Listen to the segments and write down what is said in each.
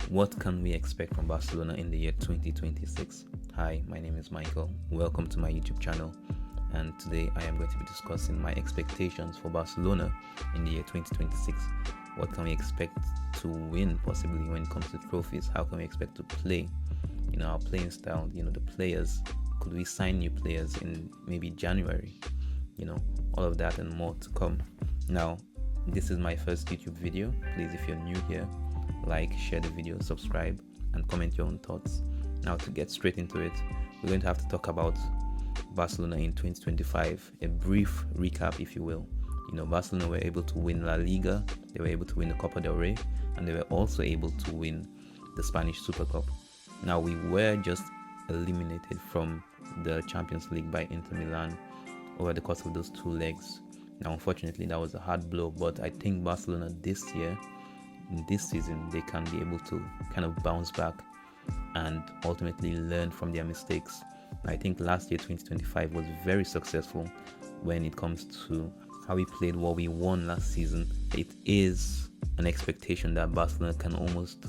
What can we expect from Barcelona in the year 2026? Hi, my name is Michael. Welcome to my YouTube channel. And today I am going to be discussing my expectations for Barcelona in the year 2026. What can we expect to win possibly when it comes to trophies? How can we expect to play? Our playing style, the players. Could we sign new players in maybe January? All of that and more to come. Now, this is my first YouTube video. Please, if you're new here, like, share the video, subscribe, and comment your own thoughts. Now, to get straight into it, we're going to have to talk about Barcelona in 2025. A brief recap, if you will. Barcelona were able to win La Liga, they were able to win the Copa del Rey, and they were also able to win the Spanish Super Cup. Now, we were just eliminated from the Champions League by Inter Milan over the course of those two legs. Now, unfortunately, that was a hard blow, but I think Barcelona this season, they can be able to kind of bounce back and ultimately learn from their mistakes. I think last year, 2025, was very successful when it comes to how we played what we won last season. It is an expectation that Barcelona can almost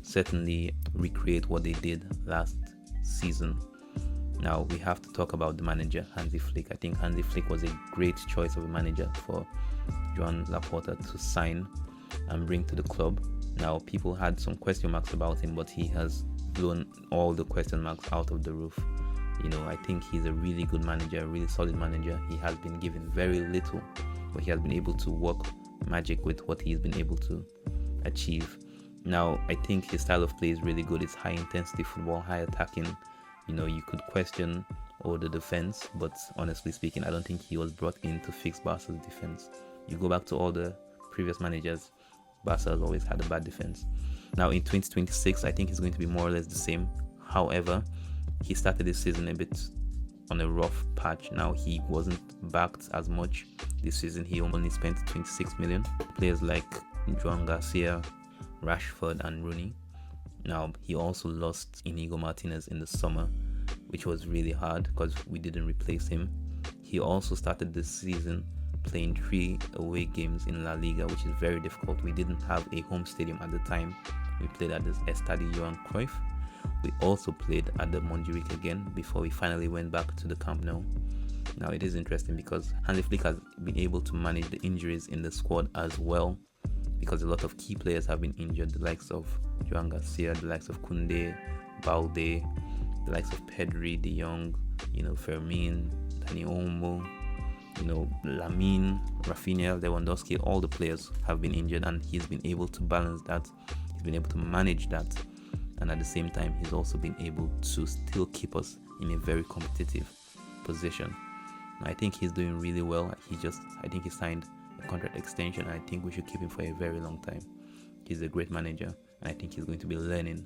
certainly recreate what they did last season. Now, we have to talk about the manager, Hansi Flick. I think Hansi Flick was a great choice of a manager for Joan Laporta to sign and bring to the club. Now, people had some question marks about him, but he has blown all the question marks out of the roof. I think he's a really good manager, a really solid manager. He has been given very little, but he has been able to work magic with what he's been able to achieve. Now, I think his style of play is really good. It's high intensity football, high attacking. You could question all the defense, but honestly speaking, I don't think he was brought in to fix Barca's defense. You go back to all the previous managers, Barca has always had a bad defense. Now, in 2026, I think it's going to be more or less the same. However, he started this season a bit on a rough patch. Now, he wasn't backed as much this season. He only spent 26 million. Players like Joan Garcia, Rashford, and Rooney. Now, he also lost Inigo Martinez in the summer, which was really hard because we didn't replace him. He also started this season playing 3 away games in La Liga, which is very difficult. We didn't have a home stadium at the time. We played at the Estadio Johan Cruyff. We also played at the Montjuic again before we finally went back to the Camp Nou. Now, it is interesting because Hansi Flick has been able to manage the injuries in the squad as well, because a lot of key players have been injured, the likes of Joan Garcia, the likes of Koundé, Balde, the likes of Pedri, De Jong, Fermin, Dani Olmo, Lamine, Rafinha, Lewandowski. All the players have been injured, and he's been able to balance that. He's been able to manage that, and at the same time, he's also been able to still keep us in a very competitive position. I think he's doing really well. I think he signed a contract extension. I think we should keep him for a very long time. He's a great manager, and I think he's going to be learning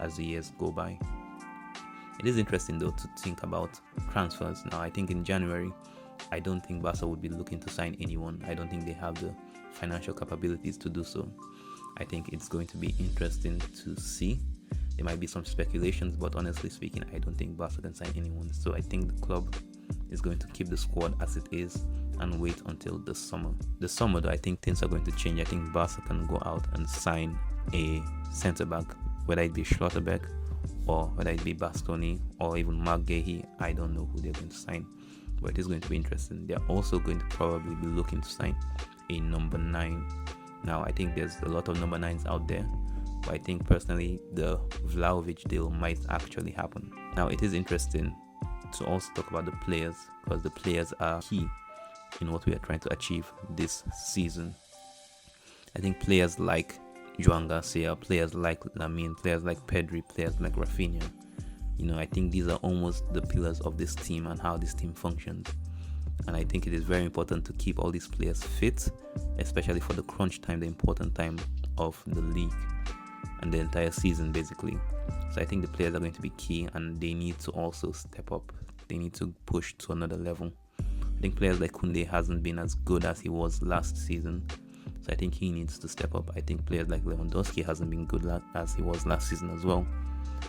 as the years go by. It is interesting though to think about transfers. Now, I think in January, I don't think Barca would be looking to sign anyone. I don't think they have the financial capabilities to do so. I think it's going to be interesting to see. There might be some speculations, but honestly speaking, I don't think Barca can sign anyone. So I think the club is going to keep the squad as it is and wait until the summer. The summer though, I think things are going to change. I think Barca can go out and sign a centre-back, whether it be Schlotterbeck or whether it be Bastoni or even Marc Guéhi. I don't know who they're going to sign, but it is going to be interesting. They're also going to probably be looking to sign a number 9. Now, I think there's a lot of number 9s out there, but I think personally the Vlahovic deal might actually happen. Now, it is interesting to also talk about the players, because the players are key in what we are trying to achieve this season. I think players like Joan Garcia, players like Lamine, players like Pedri, players like Rafinha, I think these are almost the pillars of this team and how this team functions. And I think it is very important to keep all these players fit, especially for the crunch time, the important time of the league and the entire season basically. So I think the players are going to be key, and they need to also step up. They need to push to another level. I think players like Koundé hasn't been as good as he was last season, so I think he needs to step up. I think players like Lewandowski hasn't been good as he was last season as well,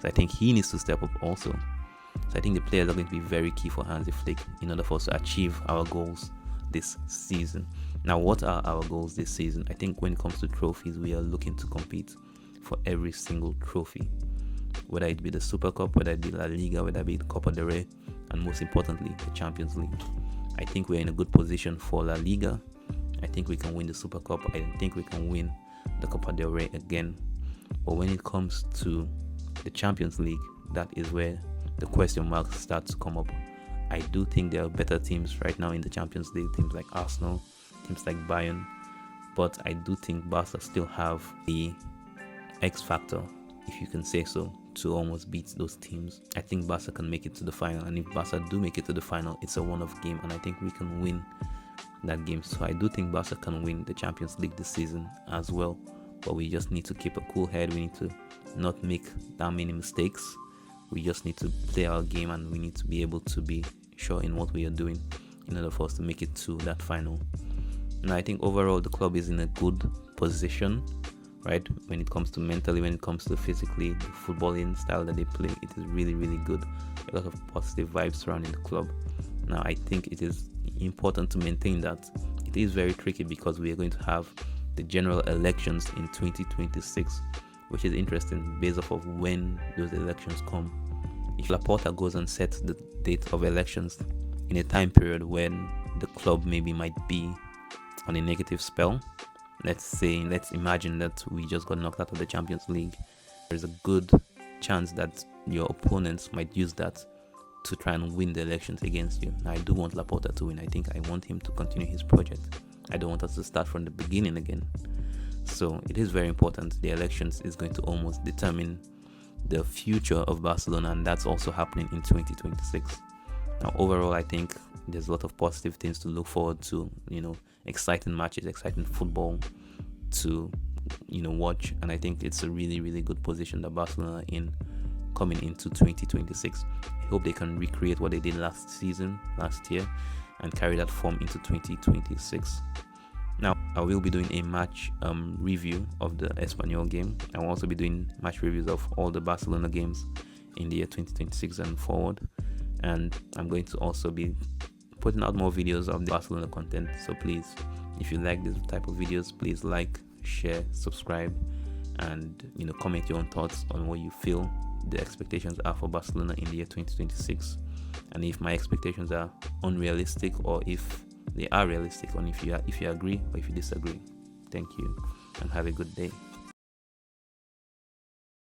so I think he needs to step up also. So I think the players are going to be very key for Hansi Flick in order for us to achieve our goals this season. Now, what are our goals this season? I think when it comes to trophies, we are looking to compete for every single trophy, whether it be the Super Cup, whether it be La Liga, whether it be the Copa del Rey, and most importantly, the Champions League. I think we're in a good position for La Liga. I think we can win the Super Cup. I think we can win the Copa del Rey again. But when it comes to the Champions League, that is where the question marks start to come up. I do think there are better teams right now in the Champions League, teams like Arsenal, teams like Bayern, but I do think Barca still have the X factor, if you can say so, to almost beat those teams. I think Barca can make it to the final, and if Barca do make it to the final, it's a one-off game, and I think we can win that game. So I do think Barca can win the Champions League this season as well, but we just need to keep a cool head. We need to not make that many mistakes. We just need to play our game, and we need to be able to be sure in what we are doing in order for us to make it to that final. And I think overall the club is in a good position, right? When it comes to mentally, when it comes to physically, the footballing style that they play, it is really, really good. A lot of positive vibes surrounding the club. Now, I think it is important to maintain that. It is very tricky because we are going to have the general elections in 2026, which is interesting based off of when those elections come. If Laporta goes and sets the date of elections in a time period when the club maybe might be on a negative spell, let's imagine that we just got knocked out of the Champions League, there's a good chance that your opponents might use that to try and win the elections against you. Now, I do want Laporta to win. I think I want him to continue his project. I don't want us to start from the beginning again. So it is very important. The elections is going to almost determine the future of Barcelona, and that's also happening in 2026. Now, overall, I think there's a lot of positive things to look forward to. Exciting matches, exciting football to watch, and I think it's a really, really good position that Barcelona are in coming into 2026. I hope they can recreate what they did last year, and carry that form into 2026. Now, I will be doing a match review of the Espanyol game. I will also be doing match reviews of all the Barcelona games in the year 2026 and forward. And I'm going to also be putting out more videos of the Barcelona content. So please, if you like this type of videos, please like, share, subscribe, and comment your own thoughts on what you feel the expectations are for Barcelona in the year 2026, and if my expectations are unrealistic or if they are realistic, and if you agree or if you disagree. Thank you and have a good day.